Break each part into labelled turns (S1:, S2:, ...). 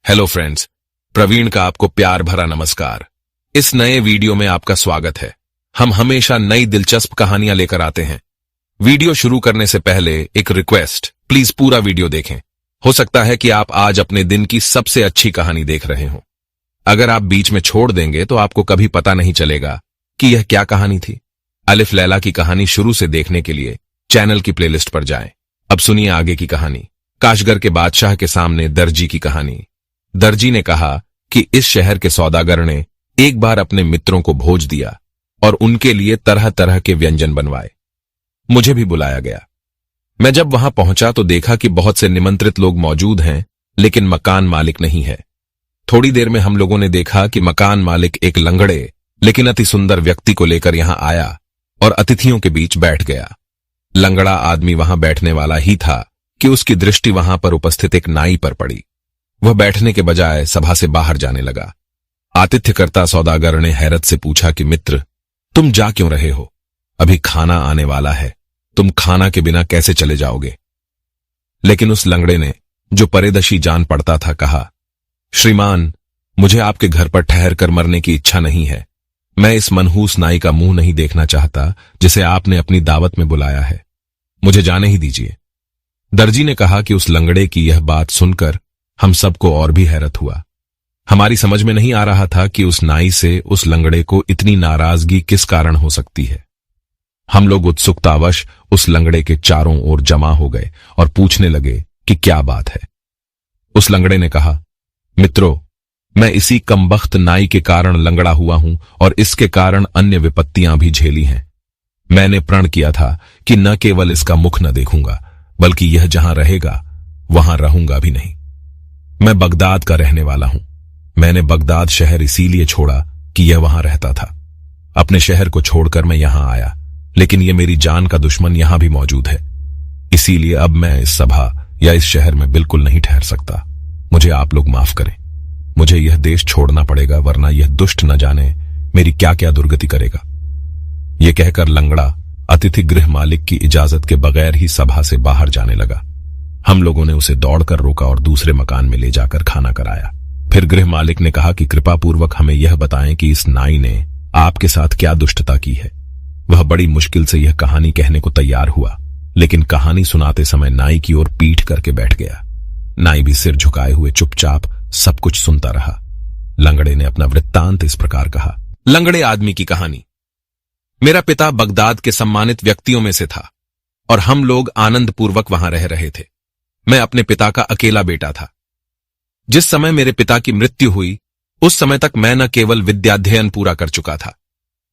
S1: Hello friends, Praveen का आपको प्यार भरा नमस्कार। इस नए वीडियो में आपका स्वागत है। हम हमेशा नई दिलचस्प कहानियां लेकर आते हैं। वीडियो शुरू करने से पहले एक रिक्वेस्ट, प्लीज पूरा वीडियो देखें। हो सकता है कि आप आज अपने दिन की सबसे अच्छी कहानी देख रहे हो। अगर आप बीच में छोड़ देंगे तो आपको कभी पता नहीं चलेगा कि यह क्या कहानी थी। अलिफ लैला की कहानी शुरू से देखने के लिए चैनल की प्लेलिस्ट पर जाएं। अब सुनिए आगे की कहानी। काशगर के बादशाह के सामने दर्जी की कहानी। दर्जी ने कहा कि इस शहर के सौदागर ने एक बार अपने मित्रों को भोज दिया और उनके लिए तरह तरह के व्यंजन बनवाए। मुझे भी बुलाया गया। मैं जब वहां पहुंचा तो देखा कि बहुत से निमंत्रित लोग मौजूद हैं, लेकिन मकान मालिक नहीं है। थोड़ी देर में हम लोगों ने देखा कि मकान मालिक एक लंगड़े लेकिन अति सुंदर व्यक्ति को लेकर यहां आया और अतिथियों के बीच बैठ गया। लंगड़ा आदमी वहां बैठने वाला ही था कि उसकी दृष्टि वहां पर उपस्थित एक नाई पर पड़ी। वह बैठने के बजाय सभा से बाहर जाने लगा। आतिथ्यकर्ता सौदागर ने हैरत से पूछा कि मित्र, तुम जा क्यों रहे हो? अभी खाना आने वाला है, तुम खाना के बिना कैसे चले जाओगे? लेकिन उस लंगड़े ने, जो परेदशी जान पड़ता था, कहा, श्रीमान, मुझे आपके घर पर ठहर कर मरने की इच्छा नहीं है। मैं इस मनहूस नाई का मुंह नहीं देखना चाहता जिसे आपने अपनी दावत में बुलाया है। मुझे जाने ही दीजिए। दर्जी ने कहा कि उस लंगड़े की यह बात सुनकर हम सबको और भी हैरत हुआ। हमारी समझ में नहीं आ रहा था कि उस नाई से उस लंगड़े को इतनी नाराजगी किस कारण हो सकती है। हम लोग उत्सुकतावश उस लंगड़े के चारों ओर जमा हो गए और पूछने लगे कि क्या बात है। उस लंगड़े ने कहा, मित्रों, मैं इसी कमबख्त नाई के कारण लंगड़ा हुआ हूं और इसके कारण अन्य विपत्तियां भी झेली हैं। मैंने प्रण किया था कि न केवल इसका मुख न देखूंगा, बल्कि यह जहां रहेगा वहां रहूंगा भी नहीं। मैं बगदाद का रहने वाला हूं। मैंने बगदाद शहर इसीलिए छोड़ा कि यह वहां रहता था। अपने शहर को छोड़कर मैं यहां आया, लेकिन यह मेरी जान का दुश्मन यहां भी मौजूद है। इसीलिए अब मैं इस सभा या इस शहर में बिल्कुल नहीं ठहर सकता। मुझे आप लोग माफ करें। मुझे यह देश छोड़ना पड़ेगा, वरना यह दुष्ट न जाने मेरी क्या क्या दुर्गति करेगा। यह कहकर लंगड़ा अतिथि गृह मालिक की इजाजत के बगैर ही सभा से बाहर जाने लगा। हम लोगों ने उसे दौड़कर रोका और दूसरे मकान में ले जाकर खाना कराया। फिर गृह मालिक ने कहा कि कृपा पूर्वक हमें यह बताएं कि इस नाई ने आपके साथ क्या दुष्टता की है। वह बड़ी मुश्किल से यह कहानी कहने को तैयार हुआ, लेकिन कहानी सुनाते समय नाई की ओर पीठ करके बैठ गया। नाई भी सिर झुकाए हुए चुपचाप सब कुछ सुनता रहा। लंगड़े ने अपना वृत्तांत इस प्रकार कहा। लंगड़े आदमी की कहानी। मेरा पिता बगदाद के सम्मानित व्यक्तियों में से था और हम लोग आनंद पूर्वक वहां रह रहे थे। मैं अपने पिता का अकेला बेटा था। जिस समय मेरे पिता की मृत्यु हुई, उस समय तक मैं न केवल विद्याध्ययन पूरा कर चुका था,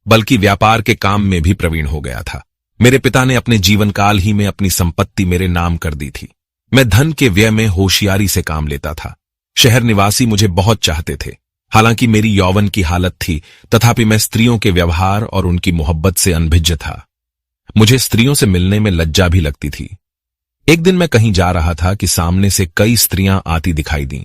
S1: बल्कि व्यापार के काम में भी प्रवीण हो गया था। मेरे पिता ने अपने जीवन काल ही में अपनी संपत्ति मेरे नाम कर दी थी। मैं धन के व्यय में होशियारी से काम लेता था। शहर निवासी मुझे बहुत चाहते थे। हालांकि मेरी यौवन की हालत थी, तथापि मैं स्त्रियों के व्यवहार और उनकी मोहब्बत से अनभिज्ञ था। मुझे स्त्रियों से मिलने में लज्जा भी लगती थी। एक दिन मैं कहीं जा रहा था कि सामने से कई स्त्रियां आती दिखाई दीं।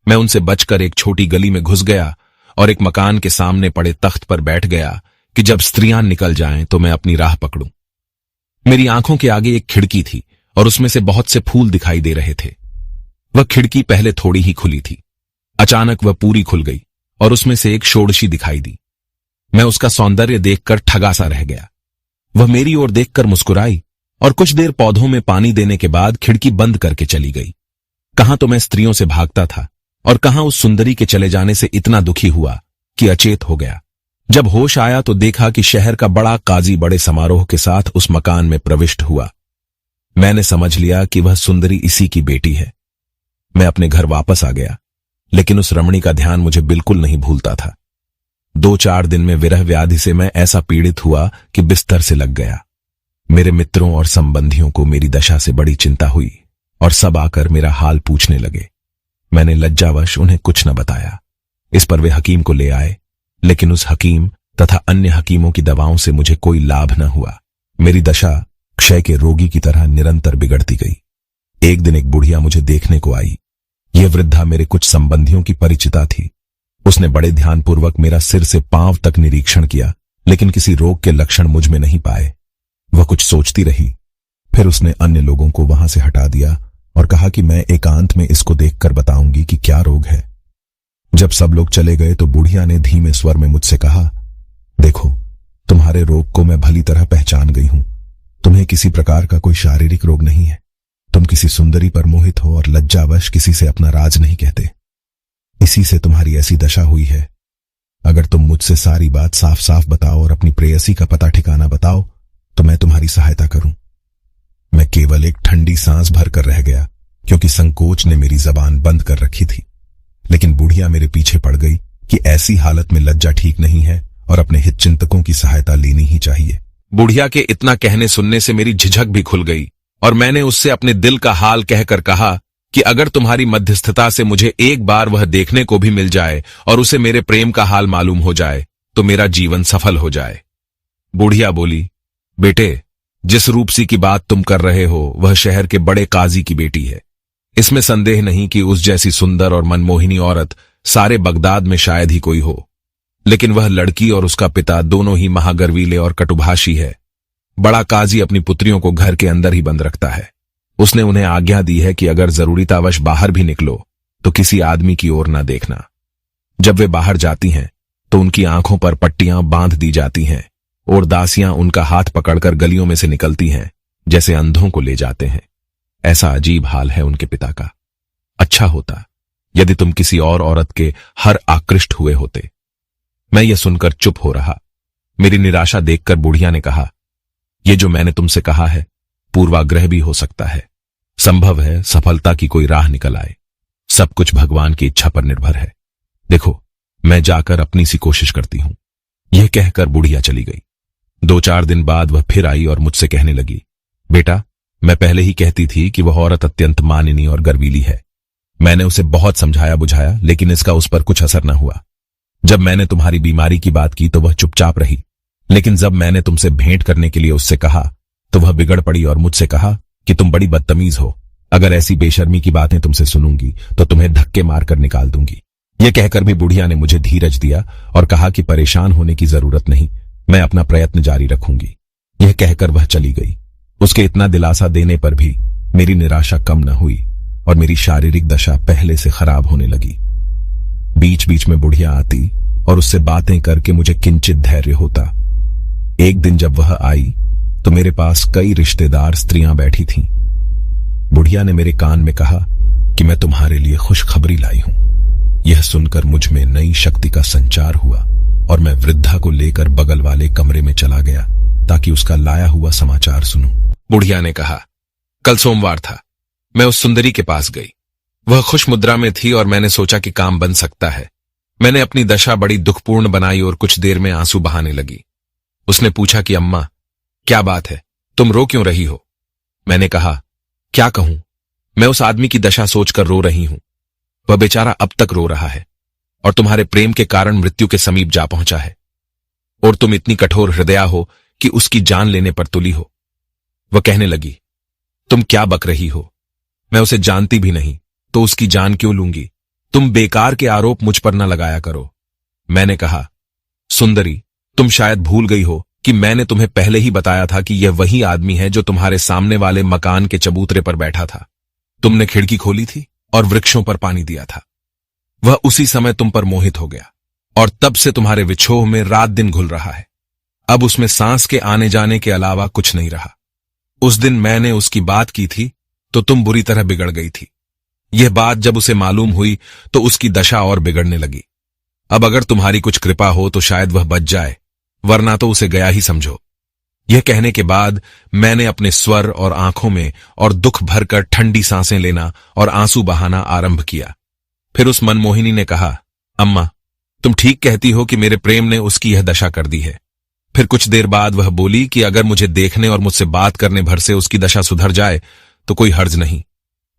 S1: मैं उनसे बचकर एक छोटी गली में घुस गया और एक मकान के सामने पड़े तख्त पर बैठ गया कि जब स्त्रियां निकल जाएं तो मैं अपनी राह पकड़ूं। मेरी आंखों के आगे एक खिड़की थी और उसमें से बहुत से फूल दिखाई दे रहे थे। वह खिड़की पहले थोड़ी ही खुली थी। अचानक वह पूरी खुल गई और उसमें से एक षोडशी दिखाई दी। मैं उसका सौंदर्य देखकर ठगा सा रह गया। वह मेरी ओर देखकर मुस्कुराई और कुछ देर पौधों में पानी देने के बाद खिड़की बंद करके चली गई। कहां तो मैं स्त्रियों से भागता था और कहां उस सुंदरी के चले जाने से इतना दुखी हुआ कि अचेत हो गया। जब होश आया तो देखा कि शहर का बड़ा काजी बड़े समारोह के साथ उस मकान में प्रविष्ट हुआ। मैंने समझ लिया कि वह सुंदरी इसी की बेटी है। मैं अपने घर वापस आ गया, लेकिन उस रमणी का ध्यान मुझे बिल्कुल नहीं भूलता था। 2-4 दिन में विरह व्याधि से मैं ऐसा पीड़ित हुआ कि बिस्तर से लग गया। मेरे मित्रों और संबंधियों को मेरी दशा से बड़ी चिंता हुई और सब आकर मेरा हाल पूछने लगे। मैंने लज्जावश उन्हें कुछ न बताया। इस पर वे हकीम को ले आए, लेकिन उस हकीम तथा अन्य हकीमों की दवाओं से मुझे कोई लाभ न हुआ। मेरी दशा क्षय के रोगी की तरह निरंतर बिगड़ती गई। एक दिन एक बुढ़िया मुझे देखने को आई। यह वृद्धा मेरे कुछ संबंधियों की परिचिता थी। उसने बड़े ध्यानपूर्वक मेरा सिर से पांव तक निरीक्षण किया, लेकिन किसी रोग के लक्षण मुझ में नहीं पाए। वह कुछ सोचती रही, फिर उसने अन्य लोगों को वहां से हटा दिया और कहा कि मैं एकांत में इसको देखकर बताऊंगी कि क्या रोग है।
S2: जब सब लोग चले गए तो बुढ़िया ने धीमे स्वर में मुझसे कहा, देखो, तुम्हारे रोग को मैं भली तरह पहचान गई हूं। तुम्हें किसी प्रकार का कोई शारीरिक रोग नहीं है। तुम किसी सुंदरी पर मोहित हो और लज्जावश किसी से अपना राज नहीं कहते। इसी से तुम्हारी ऐसी दशा हुई है। अगर तुम मुझसे सारी बात साफ साफ बताओ और अपनी प्रेयसी का पता ठिकाना बताओ तो मैं तुम्हारी सहायता करूं। मैं केवल एक ठंडी सांस भरकर रह गया, क्योंकि संकोच ने मेरी जबान बंद कर रखी थी। लेकिन बुढ़िया मेरे पीछे पड़ गई कि ऐसी हालत में लज्जा ठीक नहीं है और अपने हितचिंतकों की सहायता लेनी ही चाहिए।
S1: बुढ़िया के इतना कहने सुनने से मेरी झिझक भी खुल गई और मैंने उससे अपने दिल का हाल कहकर कहा कि अगर तुम्हारी मध्यस्थता से मुझे एक बार वह देखने को भी मिल जाए और उसे मेरे प्रेम का हाल मालूम हो जाए तो मेरा जीवन सफल हो जाए। बुढ़िया बोली, बेटे, जिस रूपसी की बात तुम कर रहे हो वह शहर के बड़े काजी की बेटी है। इसमें संदेह नहीं कि उस जैसी सुंदर और मनमोहिनी औरत सारे बगदाद में शायद ही कोई हो। लेकिन वह लड़की और उसका पिता दोनों ही महागर्वीले और कटुभाषी है। बड़ा काजी अपनी पुत्रियों को घर के अंदर ही बंद रखता है। उसने उन्हें आज्ञा दी है कि अगर जरूरीतावश बाहर भी निकलो तो किसी आदमी की ओर न देखना। जब वे बाहर जाती हैं तो उनकी आंखों पर पट्टियां बांध दी जाती हैं और दासियां उनका हाथ पकड़कर गलियों में से निकलती हैं जैसे अंधों को ले जाते हैं। ऐसा अजीब हाल है उनके पिता का। अच्छा होता यदि तुम किसी और औरत के हर आकृष्ट हुए होते। मैं यह सुनकर चुप हो रहा। मेरी निराशा देखकर बुढ़िया ने कहा, यह जो मैंने तुमसे कहा है पूर्वाग्रह भी हो सकता है। संभव है सफलता की कोई राह निकल आए। सब कुछ भगवान की इच्छा पर निर्भर है। देखो, मैं जाकर अपनी सी कोशिश करती हूं। यह कहकर बुढ़िया चली गई। 2-4 दिन बाद वह फिर आई और मुझसे कहने लगी, बेटा, मैं पहले ही कहती थी कि वह औरत अत्यंत मानिनी और गर्वीली है। मैंने उसे बहुत समझाया बुझाया, लेकिन इसका उस पर कुछ असर न हुआ। जब मैंने तुम्हारी बीमारी की बात की तो वह चुपचाप रही, लेकिन जब मैंने तुमसे भेंट करने के लिए उससे कहा तो वह बिगड़ पड़ी और मुझसे कहा कि तुम बड़ी बदतमीज हो। अगर ऐसी बेशर्मी की बातें तुमसे सुनूंगी तो तुम्हें धक्के मारकर निकाल दूंगी। यह कहकर भी बुढ़िया ने मुझे धीरज दिया और कहा कि परेशान होने की जरूरत नहीं, मैं अपना प्रयत्न जारी रखूंगी। यह कहकर वह चली गई। उसके इतना दिलासा देने पर भी मेरी निराशा कम न हुई और मेरी शारीरिक दशा पहले से खराब होने लगी। बीच बीच में बुढ़िया आती और उससे बातें करके मुझे किंचित धैर्य होता। एक दिन जब वह आई तो मेरे पास कई रिश्तेदार स्त्रियां बैठी थीं। बुढ़िया ने मेरे कान में कहा कि मैं तुम्हारे लिए खुशखबरी लाई हूं। यह सुनकर मुझ में नई शक्ति का संचार हुआ और मैं वृद्धा को लेकर बगल वाले कमरे में चला गया ताकि उसका लाया हुआ समाचार सुनूं। बुढ़िया ने कहा, कल सोमवार था। मैं उस सुंदरी के पास गई। वह खुश मुद्रा में थी और मैंने सोचा कि काम बन सकता है। मैंने अपनी दशा बड़ी दुखपूर्ण बनाई और कुछ देर में आंसू बहाने लगी। उसने पूछा कि अम्मा, क्या बात है, तुम रो क्यों रही हो? मैंने कहा, क्या कहूं, मैं उस आदमी की दशा सोचकर रो रही हूं। वह बेचारा अब तक रो रहा है और तुम्हारे प्रेम के कारण मृत्यु के समीप जा पहुंचा है और तुम इतनी कठोर हृदया हो कि उसकी जान लेने पर तुली हो। वह कहने लगी, तुम क्या बक रही हो? मैं उसे जानती भी नहीं तो उसकी जान क्यों लूंगी? तुम बेकार के आरोप मुझ पर न लगाया करो। मैंने कहा, सुंदरी, तुम शायद भूल गई हो कि मैंने तुम्हें पहले ही बताया था कि यह वही आदमी है जो तुम्हारे सामने वाले मकान के चबूतरे पर बैठा था। तुमने खिड़की खोली थी और वृक्षों पर पानी दिया था। वह उसी समय तुम पर मोहित हो गया और तब से तुम्हारे विछोह में रात दिन घुल रहा है। अब उसमें सांस के आने जाने के अलावा कुछ नहीं रहा। उस दिन मैंने उसकी बात की थी तो तुम बुरी तरह बिगड़ गई थी। यह बात जब उसे मालूम हुई तो उसकी दशा और बिगड़ने लगी। अब अगर तुम्हारी कुछ कृपा हो तो शायद वह बच जाए, वरना तो उसे गया ही समझो। यह कहने के बाद मैंने अपने स्वर और आंखों में और दुख भरकर ठंडी सांसें लेना और आंसू बहाना आरंभ किया। फिर उस मनमोहिनी ने कहा, अम्मा, तुम ठीक कहती हो कि मेरे प्रेम ने उसकी यह दशा कर दी है। फिर कुछ देर बाद वह बोली कि अगर मुझे देखने और मुझसे बात करने भर से उसकी दशा सुधर जाए तो कोई हर्ज नहीं।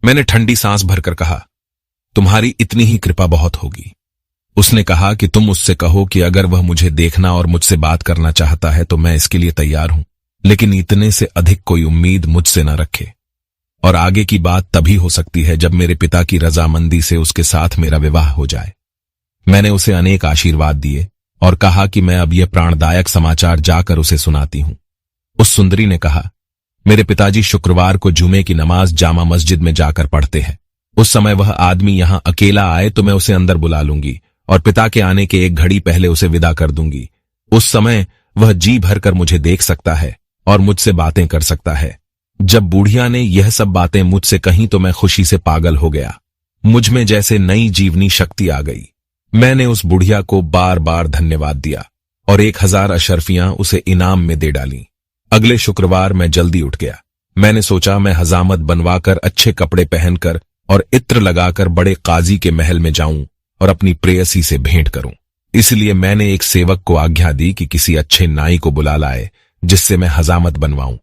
S1: मैंने ठंडी सांस भरकर कहा, तुम्हारी इतनी ही कृपा बहुत होगी। उसने कहा कि तुम उससे कहो कि अगर वह मुझे देखना और मुझसे बात करना चाहता है तो मैं इसके लिए तैयार हूं, लेकिन इतने से अधिक कोई उम्मीद मुझसे न रखे और आगे की बात तभी हो सकती है जब मेरे पिता की रजामंदी से उसके साथ मेरा विवाह हो जाए। मैंने उसे अनेक आशीर्वाद दिए और कहा कि मैं अब यह प्राणदायक समाचार जाकर उसे सुनाती हूं। उस सुंदरी ने कहा, मेरे पिताजी शुक्रवार को जुमे की नमाज जामा मस्जिद में जाकर पढ़ते हैं। उस समय वह आदमी यहां अकेला आए तो मैं उसे अंदर बुला लूंगी और पिता के आने के 1 घड़ी पहले उसे विदा कर दूंगी। उस समय वह जी भरकर मुझे देख सकता है और मुझसे बातें कर सकता है। जब बूढ़िया ने यह सब बातें मुझसे कहीं तो मैं खुशी से पागल हो गया। मुझ में जैसे नई जीवनी शक्ति आ गई। मैंने उस बुढ़िया को बार बार धन्यवाद दिया और 1000 अशर्फियां उसे इनाम में दे डाली। अगले शुक्रवार मैं जल्दी उठ गया। मैंने सोचा मैं हजामत बनवाकर अच्छे कपड़े पहनकर और इत्र लगाकर बड़े काजी के महल में जाऊं और अपनी प्रेयसी से भेंट करूं। इसलिए मैंने एक सेवक को आज्ञा दी कि किसी अच्छे नाई को बुला लाए जिससे मैं हजामत बनवाऊं।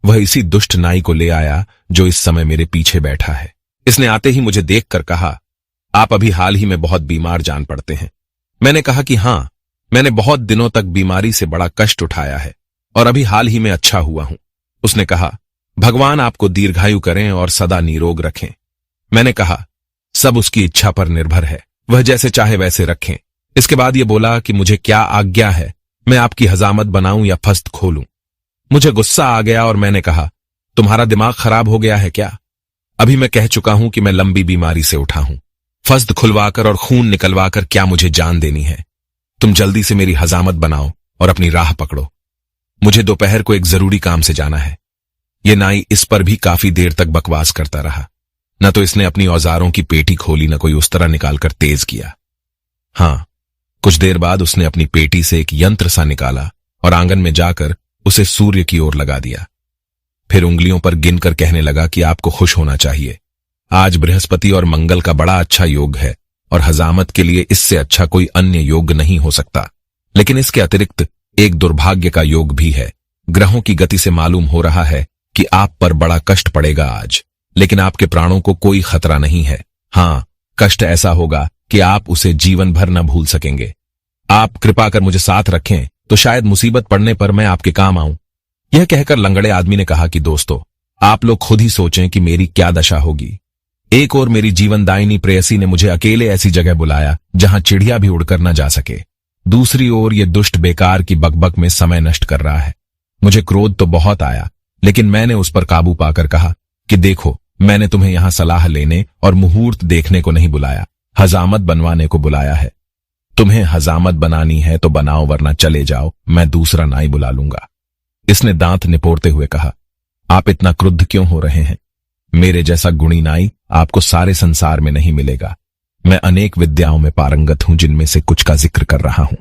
S1: वह इसी दुष्ट नाई को ले आया जो इस समय मेरे पीछे बैठा है। इसने आते ही मुझे देखकर कहा, आप अभी हाल ही में बहुत बीमार जान पड़ते हैं। मैंने कहा कि हां, मैंने बहुत दिनों तक बीमारी से बड़ा कष्ट उठाया है और अभी हाल ही में अच्छा हुआ हूं। उसने कहा, भगवान आपको दीर्घायु करें और सदा निरोग रखें। मैंने कहा, सब उसकी इच्छा पर निर्भर है, वह जैसे चाहे वैसे रखें। इसके बाद यह बोला कि मुझे क्या आज्ञा है, मैं आपकी हजामत बनाऊं या फस्त खोलूं। मुझे गुस्सा आ गया और मैंने कहा, तुम्हारा दिमाग खराब हो गया है क्या? अभी मैं कह चुका हूं कि मैं लंबी बीमारी से उठा हूं। फस्त खुलवाकर और खून निकलवाकर क्या मुझे जान देनी है? तुम जल्दी से मेरी हजामत बनाओ और अपनी राह पकड़ो। मुझे दोपहर को एक जरूरी काम से जाना है। ये नाई इस पर भी काफी देर तक बकवास करता रहा। न तो इसने अपनी औजारों की पेटी खोली, न कोई उस तरह निकालकर तेज किया। हां, कुछ देर बाद उसने अपनी पेटी से एक यंत्र सा निकाला और आंगन में जाकर उसे सूर्य की ओर लगा दिया। फिर उंगलियों पर गिनकर कहने लगा कि आपको खुश होना चाहिए। आज बृहस्पति और मंगल का बड़ा अच्छा योग है और हजामत के लिए इससे अच्छा कोई अन्य योग नहीं हो सकता। लेकिन इसके अतिरिक्त एक दुर्भाग्य का योग भी है। ग्रहों की गति से मालूम हो रहा है कि आप पर बड़ा कष्ट पड़ेगा आज, लेकिन आपके प्राणों को कोई खतरा नहीं है। हां, कष्ट ऐसा होगा कि आप उसे जीवन भर न भूल सकेंगे। आप कृपा कर मुझे साथ रखें तो शायद मुसीबत पड़ने पर मैं आपके काम आऊं। यह कहकर लंगड़े आदमी ने कहा कि दोस्तों, आप लोग खुद ही सोचें कि मेरी क्या दशा होगी। एक और मेरी जीवनदायिनी प्रेयसी ने मुझे अकेले ऐसी जगह बुलाया जहां चिड़िया भी उड़कर न जा सके। दूसरी ओर ये दुष्ट बेकार की बकबक में समय नष्ट कर रहा है। मुझे क्रोध तो बहुत आया, लेकिन मैंने उस पर काबू पाकर कहा कि देखो, मैंने तुम्हें यहां सलाह लेने और मुहूर्त देखने को नहीं बुलाया, हजामत बनवाने को बुलाया है। तुम्हें हजामत बनानी है तो बनाओ, वरना चले जाओ, मैं दूसरा नाई बुला लूंगा। इसने दांत निपोड़ते हुए कहा, आप इतना क्रुद्ध क्यों हो रहे हैं? मेरे जैसा गुणी नाई आपको सारे संसार में नहीं मिलेगा। मैं अनेक विद्याओं में पारंगत हूं, जिनमें से कुछ का जिक्र कर रहा हूं।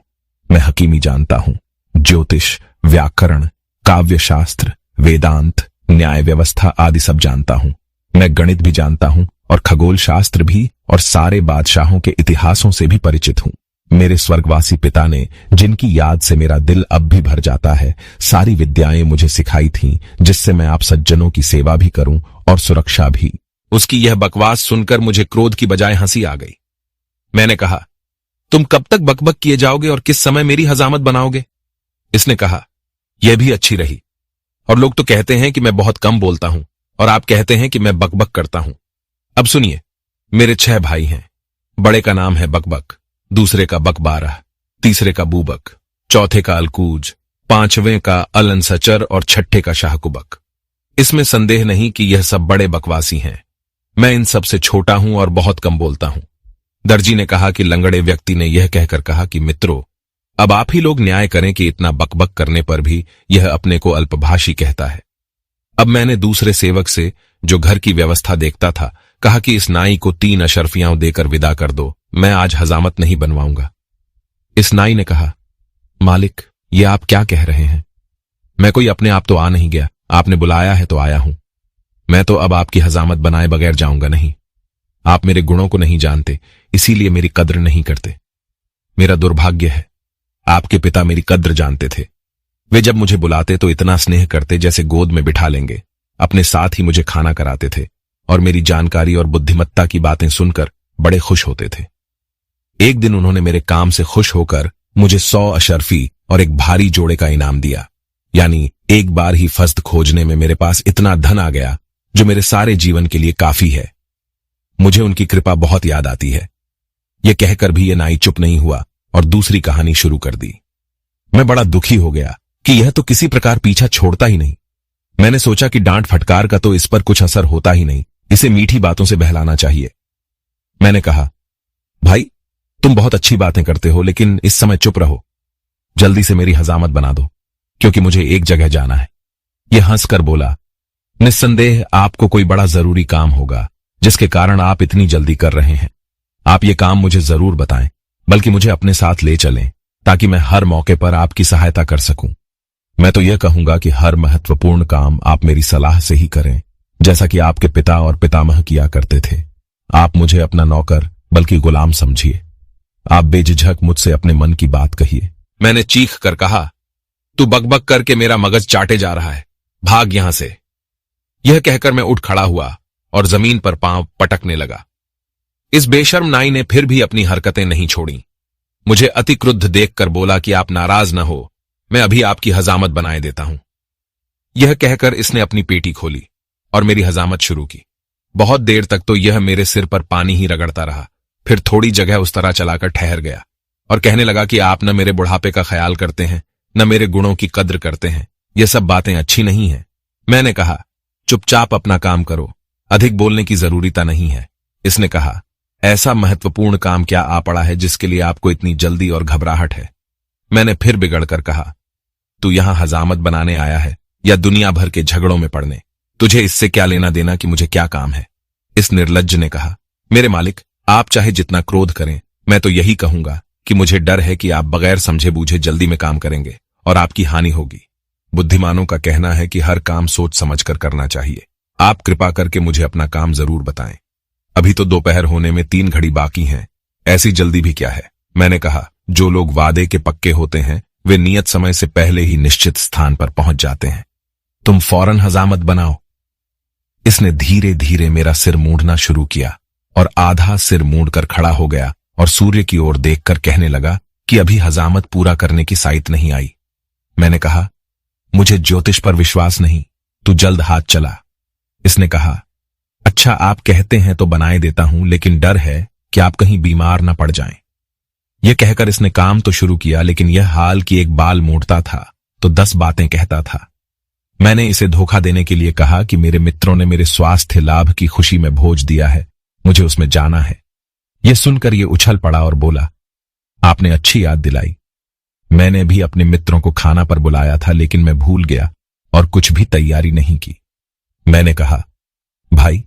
S1: मैं हकीमी जानता हूं, ज्योतिष, व्याकरण, काव्य शास्त्र, वेदांत, न्याय व्यवस्था आदि सब जानता हूं। मैं गणित भी जानता हूं और खगोल शास्त्र भी, और सारे बादशाहों के इतिहासों से भी परिचित हूं। मेरे स्वर्गवासी पिता ने, जिनकी याद से मेरा दिल अब भी भर जाता है, सारी विद्याएं मुझे सिखाई थीं, जिससे मैं आप सज्जनों की सेवा भी करूं और सुरक्षा भी। उसकी यह बकवास सुनकर मुझे क्रोध की बजाय हंसी आ गई। मैंने कहा, तुम कब तक बकबक किए जाओगे और किस समय मेरी हजामत बनाओगे? इसने कहा, यह भी अच्छी रही। और लोग तो कहते हैं कि मैं बहुत कम बोलता हूं और आप कहते हैं कि मैं बकबक करता हूं। अब सुनिए, मेरे 6 भाई हैं। बड़े का नाम है बकबक, दूसरे का बकबारह, तीसरे का बूबक, चौथे का अलकूज, 5वें का अलनसचर और 6ठे का शाहकुबक। इसमें संदेह नहीं कि यह सब बड़े बकवासी हैं। मैं इन सब से छोटा हूं और बहुत कम बोलता हूं। दर्जी ने कहा कि लंगड़े व्यक्ति ने यह कहकर कहा कि मित्रों, अब आप ही लोग न्याय करें कि इतना बकबक करने पर भी यह अपने को अल्पभाषी कहता है। अब मैंने दूसरे सेवक से, जो घर की व्यवस्था देखता था, कहा कि इस नाई को 3 अशर्फियां देकर विदा कर दो, मैं आज हजामत नहीं बनवाऊंगा। इस नाई ने कहा, मालिक, ये आप क्या कह रहे हैं? मैं कोई अपने आप तो आ नहीं गया, आपने बुलाया है तो आया हूं। मैं तो अब आपकी हजामत बनाए बगैर जाऊंगा नहीं। आप मेरे गुणों को नहीं जानते, इसीलिए मेरी कद्र नहीं करते। मेरा दुर्भाग्य है, आपके पिता मेरी कद्र जानते थे। वे जब मुझे बुलाते तो इतना स्नेह करते जैसे गोद में बिठा लेंगे। अपने साथ ही मुझे खाना कराते थे और मेरी जानकारी और बुद्धिमत्ता की बातें सुनकर बड़े खुश होते थे। एक दिन उन्होंने मेरे काम से खुश होकर मुझे 100 अशर्फी और एक भारी जोड़े का इनाम दिया। यानी एक बार ही फस्त खोजने में मेरे पास इतना धन आ गया जो मेरे सारे जीवन के लिए काफी है। मुझे उनकी कृपा बहुत याद आती है। यह कहकर भी यह नाई चुप नहीं हुआ और दूसरी कहानी शुरू कर दी। मैं बड़ा दुखी हो गया कि यह तो किसी प्रकार पीछा छोड़ता ही नहीं। मैंने सोचा कि डांट फटकार का तो इस पर कुछ असर होता ही नहीं, इसे मीठी बातों से बहलाना चाहिए। मैंने कहा, भाई,
S2: तुम बहुत अच्छी बातें करते हो, लेकिन इस समय चुप रहो। जल्दी से मेरी हजामत बना दो, क्योंकि मुझे एक जगह जाना है। यह हंसकर बोला, निस्संदेह आपको कोई बड़ा जरूरी काम होगा जिसके कारण आप इतनी जल्दी कर रहे हैं। आप ये काम मुझे जरूर बताएं, बल्कि मुझे अपने साथ ले चलें, ताकि मैं हर मौके पर आपकी सहायता कर सकूं। मैं तो यह कहूंगा कि हर महत्वपूर्ण काम आप मेरी सलाह से ही करें, जैसा कि आपके पिता और पितामह किया करते थे। आप मुझे अपना नौकर बल्कि गुलाम समझिए। आप बेझिझक मुझसे अपने मन की बात कहिए।
S1: मैंने चीख कर कहा, तू बकबक करके मेरा मगज चाटे जा रहा है, भाग यहां से। यह कहकर मैं उठ खड़ा हुआ और जमीन पर पांव पटकने लगा। इस बेशर्म नाई ने फिर भी अपनी हरकतें नहीं छोड़ी। मुझे अति क्रुद्ध देखकर बोला कि आप नाराज न हो, मैं अभी आपकी हजामत बनाए देता हूं। यह कहकर इसने अपनी पेटी खोली और मेरी हजामत शुरू की। बहुत देर तक तो यह मेरे सिर पर पानी ही रगड़ता रहा, फिर थोड़ी जगह उस तरह चलाकर ठहर गया और कहने लगा कि आप न मेरे बुढ़ापे का ख्याल करते हैं, न मेरे गुणों की कद्र करते हैं। ये सब बातें अच्छी नहीं हैं। मैंने कहा, चुपचाप अपना काम करो, अधिक बोलने की जरूरता नहीं है। इसने कहा, ऐसा महत्वपूर्ण काम क्या आ पड़ा है जिसके लिए आपको इतनी जल्दी और घबराहट है? मैंने फिर बिगड़कर कहा, तू यहां हजामत बनाने आया है या दुनिया भर के झगड़ों में पड़ने? तुझे इससे क्या लेना देना कि मुझे क्या काम है? इस निर्लज्ज ने कहा, मेरे मालिक, आप चाहे जितना क्रोध करें, मैं तो यही कहूंगा कि मुझे डर है कि आप बगैर समझे बूझे जल्दी में काम करेंगे और आपकी हानि होगी। बुद्धिमानों का कहना है कि हर काम सोच समझकर करना चाहिए। आप कृपा करके मुझे अपना काम जरूर बताएं। अभी तो दोपहर होने में 3 घड़ी बाकी हैं, ऐसी जल्दी भी क्या है? मैंने कहा, जो लोग वादे के पक्के होते हैं वे नियत समय से पहले ही निश्चित स्थान पर पहुंच जाते हैं। तुम फौरन हजामत बनाओ। इसने धीरे धीरे मेरा सिर मूंढना शुरू किया और आधा सिर मूंढकर खड़ा हो गया और सूर्य की ओर देखकर कहने लगा कि अभी हजामत पूरा करने की साइत नहीं आई। मैंने कहा, मुझे ज्योतिष पर विश्वास नहीं, तू जल्द हाथ चला। इसने कहा, अच्छा आप कहते हैं तो बनाए देता हूं, लेकिन डर है कि आप कहीं बीमार न पड़ जाएं। यह कहकर इसने काम तो शुरू किया, लेकिन यह हाल कि एक बाल मोड़ता था तो 10 बातें कहता था। मैंने इसे धोखा देने के लिए कहा कि मेरे मित्रों ने मेरे स्वास्थ्य लाभ की खुशी में भोज दिया है, मुझे उसमें जाना है। यह सुनकर यह उछल पड़ा और बोला, आपने अच्छी याद दिलाई। मैंने भी अपने मित्रों को खाना पर बुलाया था, लेकिन मैं भूल गया और कुछ भी तैयारी नहीं की। मैंने कहा, भाई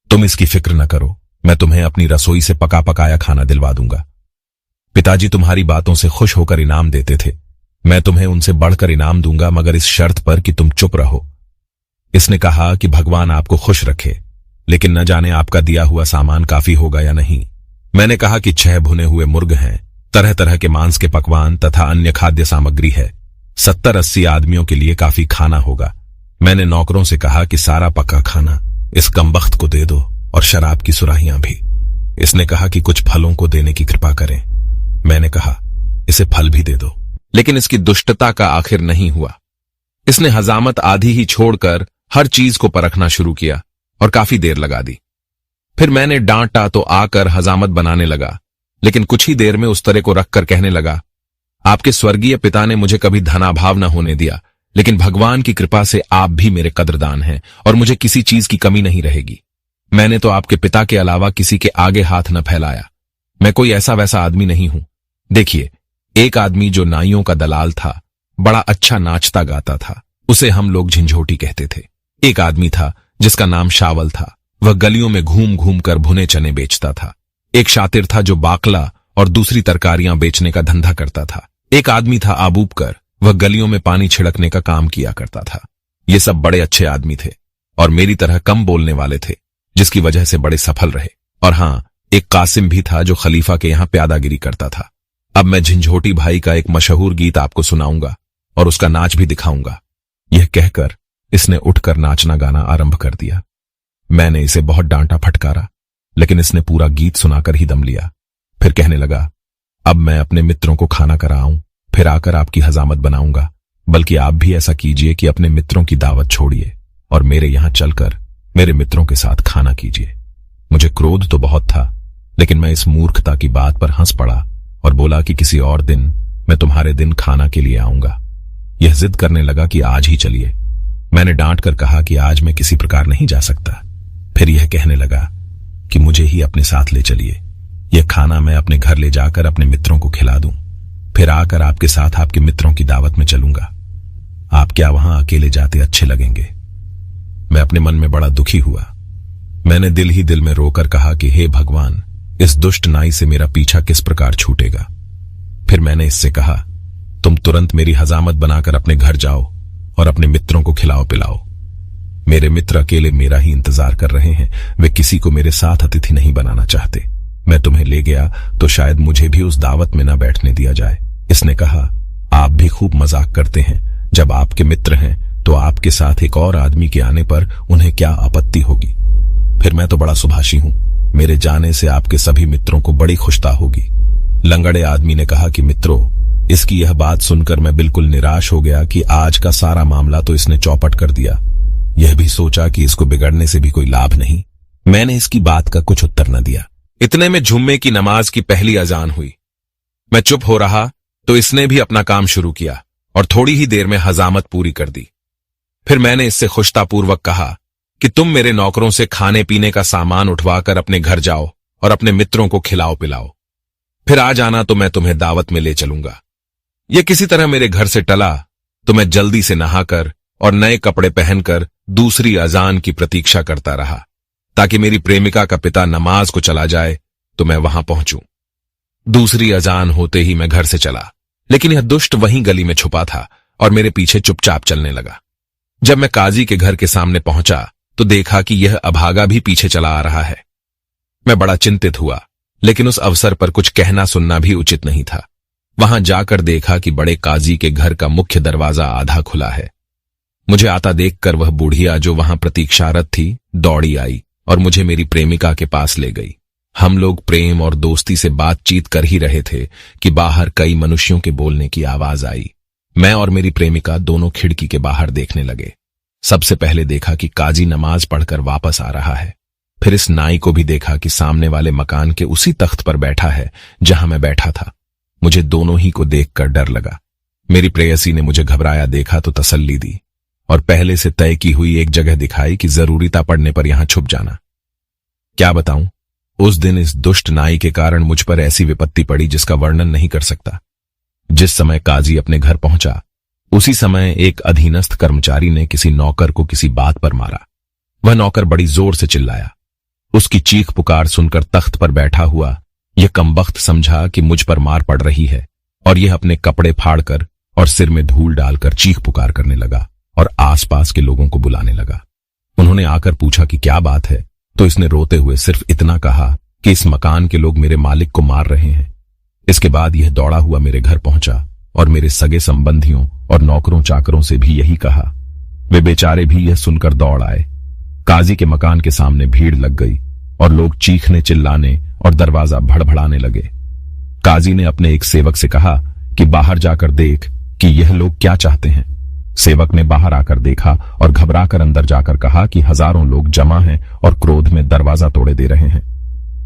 S1: तुम इसकी फिक्र न करो, मैं तुम्हें अपनी रसोई से पका पकाया खाना दिलवा दूंगा। पिताजी तुम्हारी बातों से खुश होकर इनाम देते थे, मैं तुम्हें उनसे बढ़कर इनाम दूंगा, मगर इस शर्त पर कि तुम चुप रहो। इसने कहा कि भगवान आपको खुश रखे, लेकिन न जाने आपका दिया हुआ सामान काफी होगा या नहीं। मैंने कहा कि 6 भुने हुए मुर्ग हैं, तरह तरह के मांस के पकवान तथा अन्य खाद्य सामग्री है। 70-80 आदमियों के लिए काफी खाना होगा। मैंने नौकरों से कहा कि सारा पका खाना इस कमबख्त को दे दो और शराब की सुराहियां भी। इसने कहा कि कुछ फलों को देने की कृपा करें। मैंने कहा, इसे फल भी दे दो, लेकिन इसकी दुष्टता का आखिर नहीं हुआ। इसने हजामत आधी ही छोड़कर हर चीज को परखना शुरू किया और काफी देर लगा दी। फिर मैंने डांटा तो आकर हजामत बनाने लगा, लेकिन कुछ ही देर में उस तरह को रखकर कहने लगा, आपके स्वर्गीय पिता ने मुझे कभी धनाभाव न होने दिया, लेकिन भगवान की कृपा से आप भी मेरे कद्रदान हैं और मुझे किसी चीज की कमी नहीं रहेगी। मैंने तो आपके पिता के अलावा किसी के आगे हाथ न फैलाया। मैं कोई ऐसा वैसा आदमी नहीं हूं। देखिए, एक आदमी जो नाइयों का दलाल था, बड़ा अच्छा नाचता गाता था, उसे हम लोग झिंझोटी कहते थे। एक आदमी था जिसका नाम शावल था, वह गलियों में घूम घूम कर भुने चने बेचता था। एक शातिर था जो बाकला और दूसरी तरकारियां बेचने का धंधा करता था। एक आदमी था आबूबकर, वह गलियों में पानी छिड़कने का काम किया करता था। ये सब बड़े अच्छे आदमी थे और मेरी तरह कम बोलने वाले थे, जिसकी वजह से बड़े सफल रहे। और हां, एक कासिम भी था जो खलीफा के यहां प्यादागिरी करता था। अब मैं झिंझोटी भाई का एक मशहूर गीत आपको सुनाऊंगा और उसका नाच भी दिखाऊंगा। यह कहकर इसने उठकर नाचना गाना आरंभ कर दिया। मैंने इसे बहुत डांटा फटकारा, लेकिन इसने पूरा गीत सुनाकर ही दम लिया। फिर कहने लगा, अब मैं अपने मित्रों को खाना कराऊं, फिर आकर आपकी हजामत बनाऊंगा। बल्कि आप भी ऐसा कीजिए कि अपने मित्रों की दावत छोड़िए और मेरे यहां चलकर मेरे मित्रों के साथ खाना कीजिए। मुझे क्रोध तो बहुत था, लेकिन मैं इस मूर्खता की बात पर हंस पड़ा और बोला कि किसी और दिन मैं तुम्हारे दिन खाना के लिए आऊंगा। यह जिद करने लगा कि आज ही चलिए। मैंने डांट कर कहा कि आज मैं किसी प्रकार नहीं जा सकता। फिर यह कहने लगा कि मुझे ही अपने साथ ले चलिए।
S2: यह खाना मैं अपने घर ले जाकर अपने मित्रों को खिला दूं, फिर आकर आपके साथ आपके मित्रों की दावत में चलूंगा। आप क्या वहां अकेले जाते अच्छे लगेंगे? मैं अपने मन में बड़ा दुखी हुआ। मैंने दिल ही दिल में रोकर कहा कि हे भगवान, इस दुष्ट नाई से मेरा पीछा किस प्रकार छूटेगा। फिर मैंने इससे कहा, तुम तुरंत मेरी हजामत बनाकर अपने घर जाओ और अपने मित्रों को खिलाओ पिलाओ। मेरे मित्र अकेले मेरा ही इंतजार कर रहे हैं, वे किसी को मेरे साथ अतिथि नहीं बनाना चाहते। मैं तुम्हें ले गया तो शायद मुझे भी उस दावत में न बैठने दिया जाए। इसने कहा, आप भी खूब मजाक करते हैं। जब आपके मित्र हैं तो आपके साथ एक और आदमी के आने पर उन्हें क्या आपत्ति होगी? फिर मैं तो बड़ा सुभाषी हूं, मेरे जाने से आपके सभी मित्रों को बड़ी खुशता होगी। लंगड़े आदमी ने कहा कि मित्रों, इसकी यह बात सुनकर मैं बिल्कुल निराश हो गया कि आज का सारा मामला तो इसने चौपट कर दिया। यह भी सोचा कि इसको बिगड़ने से भी कोई लाभ नहीं। मैंने इसकी बात का कुछ उत्तर न दिया।
S1: इतने में जुम्मे की नमाज की पहली अजान हुई। मैं चुप हो रहा तो इसने भी अपना काम शुरू किया और थोड़ी ही देर में हजामत पूरी कर दी। फिर मैंने इससे खुशतापूर्वक कहा कि तुम मेरे नौकरों से खाने पीने का सामान उठवाकर अपने घर जाओ और अपने मित्रों को खिलाओ पिलाओ, फिर आ जाना तो मैं तुम्हें दावत में ले चलूंगा। यह किसी तरह मेरे घर से टला तो मैं जल्दी से नहाकर और नए कपड़े पहनकर दूसरी अजान की प्रतीक्षा करता रहा ताकि मेरी प्रेमिका का पिता नमाज को चला जाए तो मैं वहां पहुंचूं। दूसरी अजान होते ही मैं घर से चला, लेकिन यह दुष्ट वहीं गली में छुपा था और मेरे पीछे चुपचाप चलने लगा। जब मैं काजी के घर के सामने पहुंचा तो देखा कि यह अभागा भी पीछे चला आ रहा है। मैं बड़ा चिंतित हुआ, लेकिन उस अवसर पर कुछ कहना सुनना भी उचित नहीं था। वहां जाकर देखा कि बड़े काजी के घर का मुख्य दरवाजा आधा खुला है। मुझे आता देखकर वह बूढ़िया जो वहां प्रतीक्षारत थी दौड़ी आई और मुझे मेरी प्रेमिका के पास ले गई। हम लोग प्रेम और दोस्ती से बातचीत कर ही रहे थे कि बाहर कई मनुष्यों के बोलने की आवाज आई। मैं और मेरी प्रेमिका दोनों खिड़की के बाहर देखने लगे। सबसे पहले देखा कि काजी नमाज पढ़कर वापस आ रहा है। फिर इस नाई को भी देखा कि सामने वाले मकान के उसी तख्त पर बैठा है जहां मैं बैठा था। मुझे दोनों ही को देखकर डर लगा। मेरी प्रेयसी ने मुझे घबराया देखा तो तसल्ली दी और पहले से तय की हुई एक जगह दिखाई कि जरूरीता पड़ने पर यहां छुप जाना। क्या बताऊं, उस दिन इस दुष्ट नाई के कारण मुझ पर ऐसी विपत्ति पड़ी जिसका वर्णन नहीं कर सकता। जिस समय काजी अपने घर पहुंचा उसी समय एक अधीनस्थ कर्मचारी ने किसी नौकर को किसी बात पर मारा। वह नौकर बड़ी जोर से चिल्लाया। उसकी चीख पुकार सुनकर तख्त पर बैठा हुआ यह कमबख्त समझा कि मुझ पर मार पड़ रही है और यह अपने कपड़े फाड़कर और सिर में धूल डालकर चीख पुकार करने लगा और आसपास के लोगों को बुलाने लगा। उन्होंने आकर पूछा कि क्या बात है, तो इसने रोते हुए सिर्फ इतना कहा कि इस मकान के लोग मेरे मालिक को मार रहे हैं। इसके बाद यह दौड़ा हुआ मेरे घर पहुंचा और मेरे सगे संबंधियों और नौकरों चाकरों से भी यही कहा। वे बेचारे भी यह सुनकर दौड़ आए। काजी के मकान के सामने भीड़ लग गई और लोग चीखने चिल्लाने और दरवाजा भड़भड़ाने लगे। काजी ने अपने एक सेवक से कहा कि बाहर जाकर देख कि यह लोग क्या चाहते हैं। सेवक ने बाहर आकर देखा और घबराकर अंदर जाकर कहा कि हजारों लोग जमा हैं और क्रोध में दरवाजा तोड़े दे रहे हैं।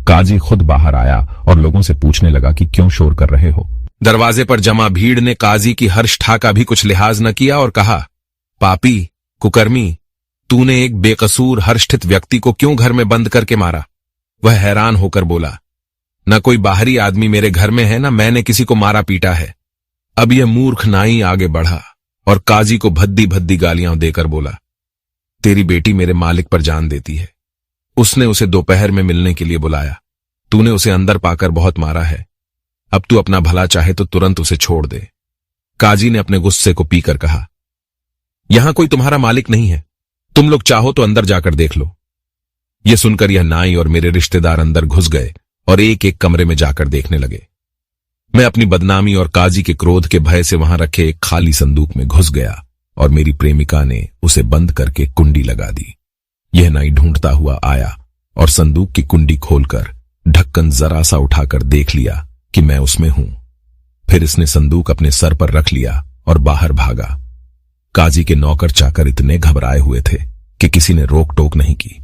S1: काजी खुद बाहर आया और लोगों से पूछने लगा कि क्यों शोर कर रहे हो। दरवाजे पर जमा भीड़ ने काजी की हर्षठा का भी कुछ लिहाज न किया और कहा, पापी, कुकर्मी, तूने एक बेकसूर हर्षित व्यक्ति को क्यों घर में बंद करके मारा? वह हैरान होकर बोला, न कोई बाहरी आदमी मेरे घर में है, न मैंने किसी को मारा पीटा है। अब यह मूर्ख नाई आगे बढ़ा और काजी को भद्दी भद्दी गालियां देकर बोला, तेरी बेटी मेरे मालिक पर जान देती है। उसने उसे दोपहर में मिलने के लिए बुलाया। तूने उसे अंदर पाकर बहुत मारा है। अब तू अपना भला चाहे तो तुरंत उसे छोड़ दे। काजी ने अपने गुस्से को पीकर कहा, यहां कोई तुम्हारा मालिक नहीं है, तुम लोग चाहो तो अंदर जाकर देख लो। यह सुनकर यह नाई और मेरे रिश्तेदार अंदर घुस गए और एक एक कमरे में जाकर देखने लगे। मैं अपनी बदनामी और काजी के क्रोध के भय से वहां रखे एक खाली संदूक में घुस गया और मेरी प्रेमिका ने उसे बंद करके कुंडी लगा दी। यह नाई ढूंढता हुआ आया और संदूक की कुंडी खोलकर ढक्कन जरा सा उठाकर देख लिया कि मैं उसमें हूं। फिर इसने संदूक अपने सर पर रख लिया और बाहर भागा। काजी के नौकर चाकर इतने घबराए हुए थे कि किसी ने रोक टोक नहीं की।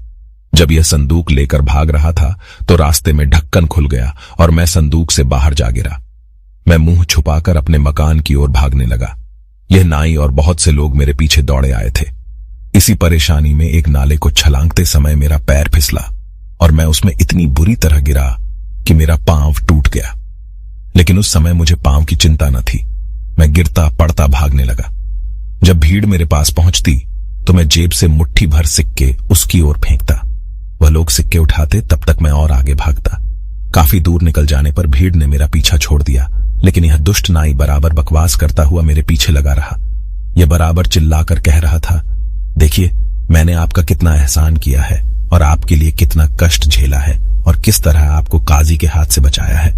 S1: जब यह संदूक लेकर भाग रहा था तो रास्ते में ढक्कन खुल गया और मैं संदूक से बाहर जा गिरा। मैं मुंह छुपाकर अपने मकान की ओर भागने लगा। यह नाई और बहुत से लोग मेरे पीछे दौड़े आए थे। इसी परेशानी में एक नाले को छलांगते समय मेरा पैर फिसला और मैं उसमें इतनी बुरी तरह गिरा
S2: कि मेरा पांव टूट गया। लेकिन उस समय मुझे पांव की चिंता न थी। मैं गिरता पड़ता भागने लगा। जब भीड़ मेरे पास पहुंचती तो मैं जेब से मुट्ठी भर सिक्के उसकी ओर फेंकता। वह लोग सिक्के उठाते, तब तक मैं और आगे भागता। काफी दूर निकल जाने पर भीड़ ने मेरा पीछा छोड़ दिया, लेकिन यह दुष्ट नाई बराबर बकवास करता हुआ मेरे पीछे लगा रहा। यह बराबर चिल्लाकर कह रहा था, देखिए मैंने आपका कितना एहसान किया है और आपके लिए कितना कष्ट झेला है और किस तरह आपको काजी के हाथ से बचाया है।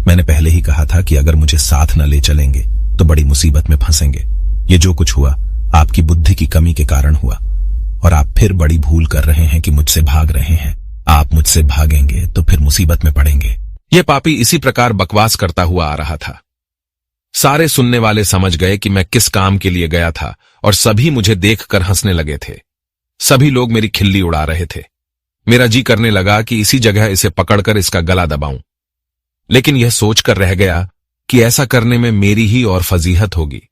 S2: मैंने पहले ही कहा था कि अगर मुझे साथ न ले चलेंगे तो बड़ी मुसीबत में फंसेंगे। ये जो कुछ हुआ आपकी बुद्धि की कमी के कारण हुआ और आप फिर बड़ी भूल कर रहे हैं कि मुझसे भाग रहे हैं। आप मुझसे भागेंगे तो फिर मुसीबत में पड़ेंगे।
S1: यह पापी इसी प्रकार बकवास करता हुआ आ रहा था। सारे सुनने वाले समझ गए कि मैं किस काम के लिए गया था और सभी मुझे देखकर हंसने लगे थे। सभी लोग मेरी खिल्ली उड़ा रहे थे। मेरा जी करने लगा कि इसी जगह इसे पकड़कर इसका गला दबाऊं, लेकिन यह सोचकर रह गया कि ऐसा करने में मेरी ही और फजीहत होगी।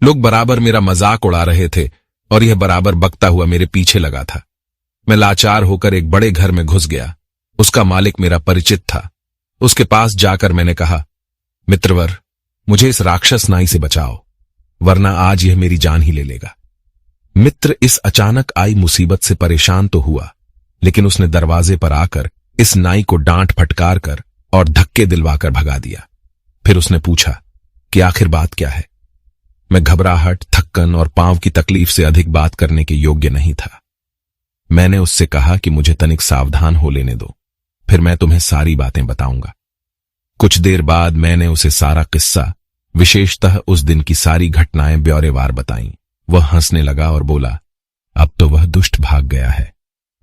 S1: लोग बराबर मेरा मजाक उड़ा रहे थे और यह बराबर बकता हुआ मेरे पीछे लगा था। मैं लाचार होकर एक बड़े घर में घुस गया। उसका मालिक मेरा परिचित था। उसके पास जाकर मैंने कहा, मित्रवर, मुझे इस राक्षस नाई से बचाओ, वरना आज यह मेरी जान ही ले लेगा। मित्र इस अचानक आई मुसीबत से परेशान तो हुआ, लेकिन उसने दरवाजे पर आकर इस नाई को डांट फटकार कर और धक्के दिलवाकर भगा दिया। फिर उसने पूछा कि आखिर बात क्या है। मैं घबराहट, थक्कन और पांव की तकलीफ से अधिक बात करने के योग्य नहीं था। मैंने उससे कहा कि मुझे तनिक सावधान हो लेने दो, फिर मैं तुम्हें सारी बातें बताऊंगा। कुछ देर बाद मैंने उसे सारा किस्सा, विशेषतः उस दिन की सारी घटनाएं ब्यौरेवार बताईं। वह हंसने लगा और बोला, अब तो वह दुष्ट भाग गया है,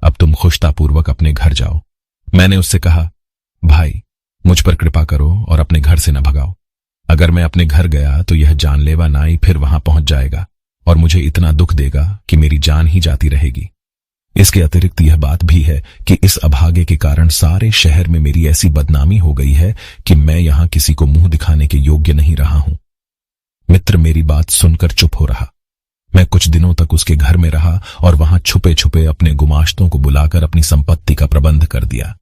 S1: अब तुम खुशतापूर्वक अपने घर जाओ। मैंने उससे कहा, भाई मुझ पर कृपा करो और अपने घर से न भगाओ। अगर मैं अपने घर गया तो यह जानलेवा नाई फिर वहां पहुंच जाएगा और मुझे इतना दुख देगा कि मेरी जान ही जाती रहेगी। इसके अतिरिक्त यह बात भी है कि इस अभागे के कारण सारे शहर में मेरी ऐसी बदनामी हो गई है कि मैं यहां किसी को मुंह दिखाने के योग्य नहीं रहा हूं। मित्र मेरी बात सुनकर चुप हो रहा। मैं कुछ दिनों तक उसके घर में रहा और वहां छुपे छुपे अपने गुमाश्तों को बुलाकर अपनी संपत्ति का प्रबंध कर दिया।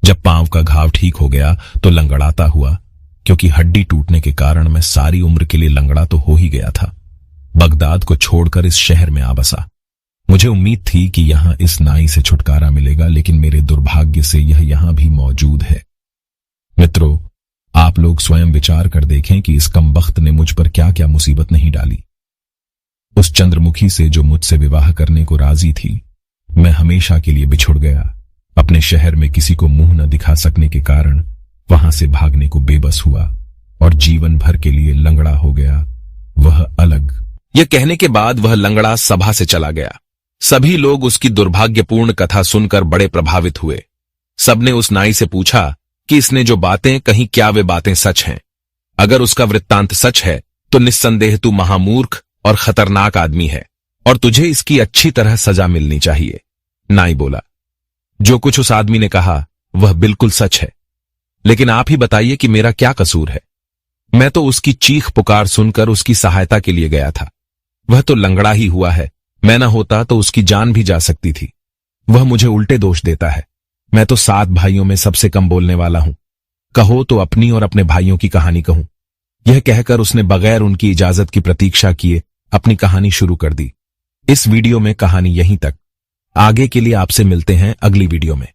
S1: जब पांव का घाव ठीक हो गया तो लंगड़ाता हुआ, क्योंकि हड्डी टूटने के कारण मैं सारी उम्र के लिए लंगड़ा तो हो ही गया था, बगदाद को छोड़कर इस शहर में आ बसा। मुझे उम्मीद थी कि यहां इस नाई से छुटकारा मिलेगा, लेकिन मेरे दुर्भाग्य से यह यहां भी मौजूद है। मित्रों, आप लोग स्वयं विचार कर देखें कि इस कमबख्त ने मुझ पर क्या क्या मुसीबत नहीं डाली। उस चंद्रमुखी से जो मुझसे विवाह करने को राजी थी, मैं हमेशा के लिए बिछुड़ गया। अपने शहर में किसी को मुंह न दिखा सकने के कारण वहां से भागने को बेबस हुआ और जीवन भर के लिए लंगड़ा हो गया, वह अलग। यह कहने के बाद वह लंगड़ा सभा से चला गया। सभी लोग उसकी दुर्भाग्यपूर्ण कथा सुनकर बड़े प्रभावित हुए। सबने उस नाई से पूछा कि इसने जो बातें कहीं क्या वे बातें सच हैं। अगर उसका वृत्तांत सच है तो निस्संदेह तू महामूर्ख और खतरनाक आदमी है और तुझे इसकी अच्छी तरह सजा मिलनी चाहिए। नाई बोला, जो कुछ उस आदमी ने कहा वह बिल्कुल सच है, लेकिन आप ही बताइए कि मेरा क्या कसूर है। मैं तो उसकी चीख पुकार सुनकर उसकी सहायता के लिए गया था। वह तो लंगड़ा ही हुआ है, मैं न होता तो उसकी जान भी जा सकती थी। वह मुझे उल्टे दोष देता है। मैं तो 7 भाइयों में सबसे कम बोलने वाला हूं। कहो तो अपनी और अपने भाइयों की कहानी कहूं। यह कहकर उसने बगैर उनकी इजाजत की प्रतीक्षा किए अपनी कहानी शुरू कर दी। इस वीडियो में कहानी यहीं तक। आगे के लिए आपसे मिलते हैं अगली वीडियो में।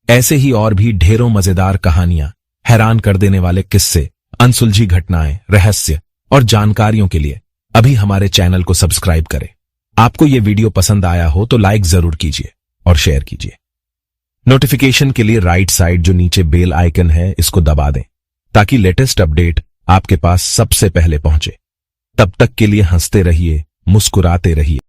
S1: ऐसे ही और भी ढेरों मजेदार कहानियां, हैरान कर देने वाले किस्से, अनसुलझी घटनाएं, रहस्य और जानकारियों के लिए अभी हमारे चैनल को सब्सक्राइब करें। आपको यह वीडियो पसंद आया हो तो लाइक जरूर कीजिए और शेयर कीजिए। नोटिफिकेशन के लिए राइट साइड जो नीचे बेल आइकन है इसको दबा दें ताकि लेटेस्ट अपडेट आपके पास सबसे पहले पहुंचे। तब तक के लिए हंसते रहिए, मुस्कुराते रहिए।